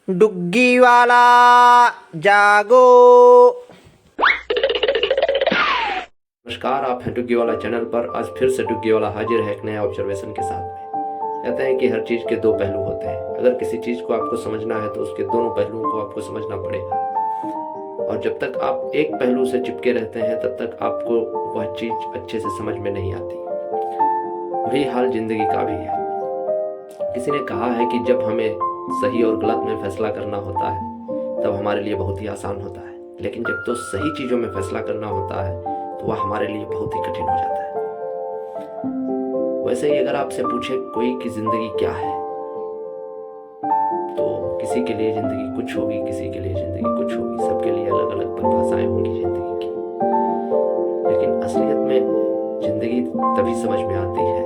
डुग्गी वाला जागो। नमस्कार, आप हैं डुग्गी वाला चैनल पर। आज फिर से डुग्गी वाला हाजिर है एक नया ऑब्जर्वेशन के साथ में। कहते हैं कि हर चीज़ के दो पहलू होते हैं। अगर किसी चीज़ को आपको समझना है तो उसके दोनों पहलुओं को आपको समझना पड़ेगा, और जब तक आप एक पहलू से चिपके रहते हैं तब तक आपको वह चीज़ अच्छे से समझ में नहीं आती। वही हाल जिंदगी का भी है। किसी ने कहा है कि जब हमें सही और गलत में फैसला करना होता है तब हमारे लिए बहुत ही आसान होता है, लेकिन जब तो सही चीज़ों में फैसला करना होता है तो वह हमारे लिए बहुत ही कठिन हो जाता है। वैसे ही अगर आपसे पूछे कोई कि जिंदगी क्या है, तो किसी के लिए जिंदगी कुछ होगी, किसी के लिए जिंदगी कुछ होगी, सबके लिए अलग अलग परिभाषाएं होंगी जिंदगी की। लेकिन असलियत में जिंदगी तभी समझ में आती है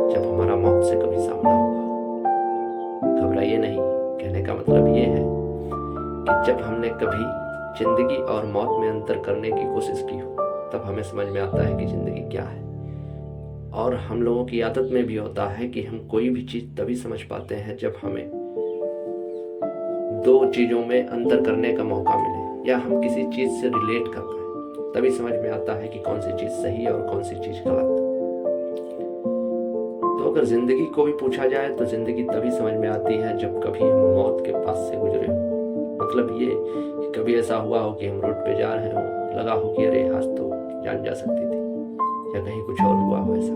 जब हमारा मौत से कभी सामना हुआ। घबराइए नहीं, कहने का मतलब ये है कि जब हमने कभी जिंदगी और मौत में अंतर करने की कोशिश की हो तब हमें समझ में आता है कि जिंदगी क्या है। और हम लोगों की आदत में भी होता है कि हम कोई भी चीज़ तभी समझ पाते हैं जब हमें दो चीज़ों में अंतर करने का मौका मिले, या हम किसी चीज़ से रिलेट कर पाए, तभी समझ में आता है कि कौन सी चीज़ सही है और कौन सी चीज़ गलत। तो अगर जिंदगी को भी पूछा जाए तो जिंदगी तभी समझ में आती है जब कभी हम मौत के पास से गुजरे हो। मतलब ये कि कभी ऐसा हुआ हो कि हम रोड पे जा रहे हो, लगा हो कि अरे आज तो जान जा सकती थी, या कहीं कुछ और हुआ हो ऐसा।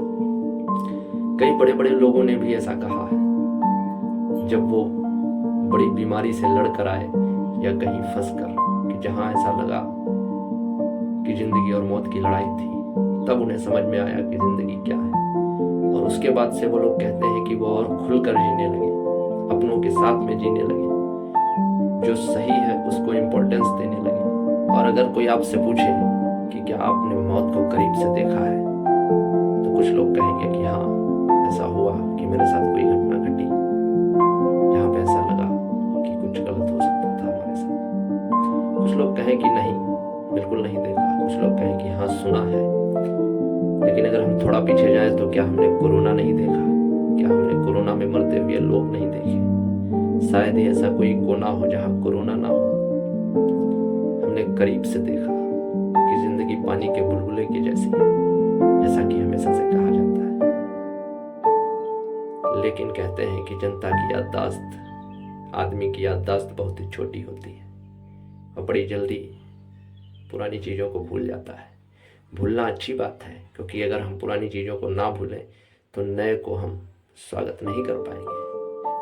कई बड़े बड़े लोगों ने भी ऐसा कहा है, जब वो बड़ी बीमारी से लड़ कर आए या कहीं फंस कर, कि जहां ऐसा लगा कि जिंदगी और मौत की लड़ाई थी, तब उन्हें समझ में आया कि जिंदगी क्या है। और उसके बाद से वो लोग कहते हैं कि वो और खुलकर जीने लगे, अपनों के साथ में जीने लगे, जो सही है उसको इम्पोर्टेंस देने लगे। और अगर कोई आपसे पूछे कि क्या आपने मौत को करीब से देखा है, तो कुछ लोग कहेंगे कि हाँ, ऐसा हुआ कि मेरे साथ कोई घटना घटी जहाँ पे ऐसा लगा कि कुछ गलत हो सकता था हमारे साथ। कुछ लोग कहें कि नहीं, बिल्कुल नहीं देखा। कुछ लोग कहें कि हाँ, सुना है। लेकिन अगर हम थोड़ा पीछे जाएं तो क्या हमने कोरोना नहीं देखा? क्या हमने कोरोना में मरते हुए लोग नहीं देखे? शायद ही ऐसा कोई कोना हो जहाँ कोरोना ना हो। हमने करीब से देखा कि जिंदगी पानी के बुलबुले की जैसी है, जैसा कि हमेशा से कहा जाता है। लेकिन कहते हैं कि जनता की याददाश्त, आदमी की याददाश्त बहुत ही छोटी होती है और बड़ी जल्दी पुरानी चीज़ों को भूल जाता है। भूलना अच्छी बात है, क्योंकि अगर हम पुरानी चीज़ों को ना भूलें तो नए को हम स्वागत नहीं कर पाएंगे,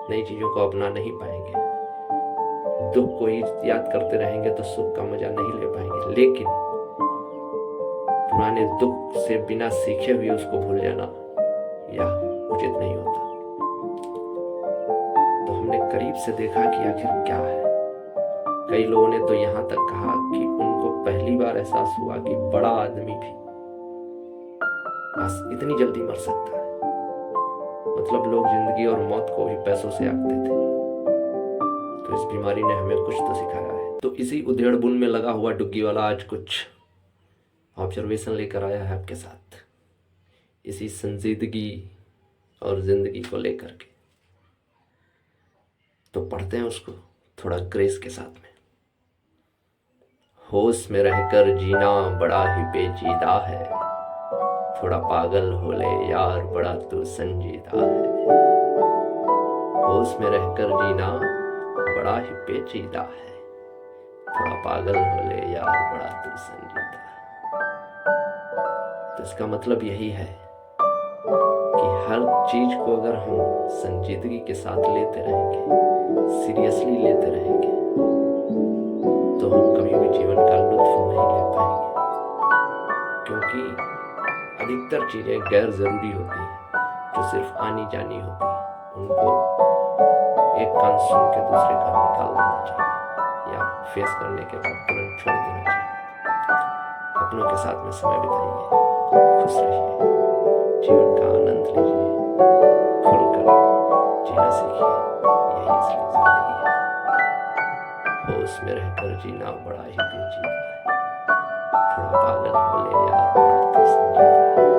नई चीज़ों को अपना नहीं पाएंगे। दुख को ही याद करते रहेंगे तो सुख का मजा नहीं ले पाएंगे। लेकिन पुराने दुख से बिना सीखे हुए उसको भूल जाना यह उचित नहीं होता। तो हमने करीब से देखा कि आखिर क्या है। कई लोगों ने तो यहाँ तक कहा कि उनको पहली बार एहसास हुआ कि बड़ा आदमी भी इतनी जल्दी मर सकता है। मतलब लोग जिंदगी और मौत को भी पैसों से आंकते थे। तो इस बीमारी ने हमें कुछ तो सिखाया है। तो इसी उधेड़ बुन में लगा हुआ डुग्गी वाला आज कुछ ऑब्जर्वेशन लेकर आया है आपके साथ, इसी संजीदगी और जिंदगी को लेकर के। तो पढ़ते हैं उसको थोड़ा ग्रेस के साथ में। होश में रहकर जीना बड़ा ही पेचीदा है, थोड़ा पागल हो ले यार बड़ा तू संजीदा है। होश में रहकर जीना बड़ा ही पेचीदा है, थोड़ा पागल हो ले यार बड़ा तू संजीदा है। तो इसका मतलब यही है कि हर चीज को अगर हम संजीदगी के साथ लेते रहेंगे, सीरियसली लेते रहेंगे, तो हम कभी भी जीवन का लुत्फ नहीं ले पाएंगे। क्योंकि अधिकतर चीजें गैर जरूरी होती हैं, जो सिर्फ आनी जानी होती है, उनको एक कान सुन के दूसरे कान निकाल देना चाहिए, या फेस करने के बाद तुरंत छोड़ देना चाहिए। अपनों के साथ में समय बिताइए, खुश रहिए, जीवन का आनंद लीजिए, खुलकर जीना सीखिए। यही असली जिंदगी है। होश में रहकर जीना बड़ा ही पेचीदा है, थोड़ा पागल हो ले यार बड़ा तो संजीदा है।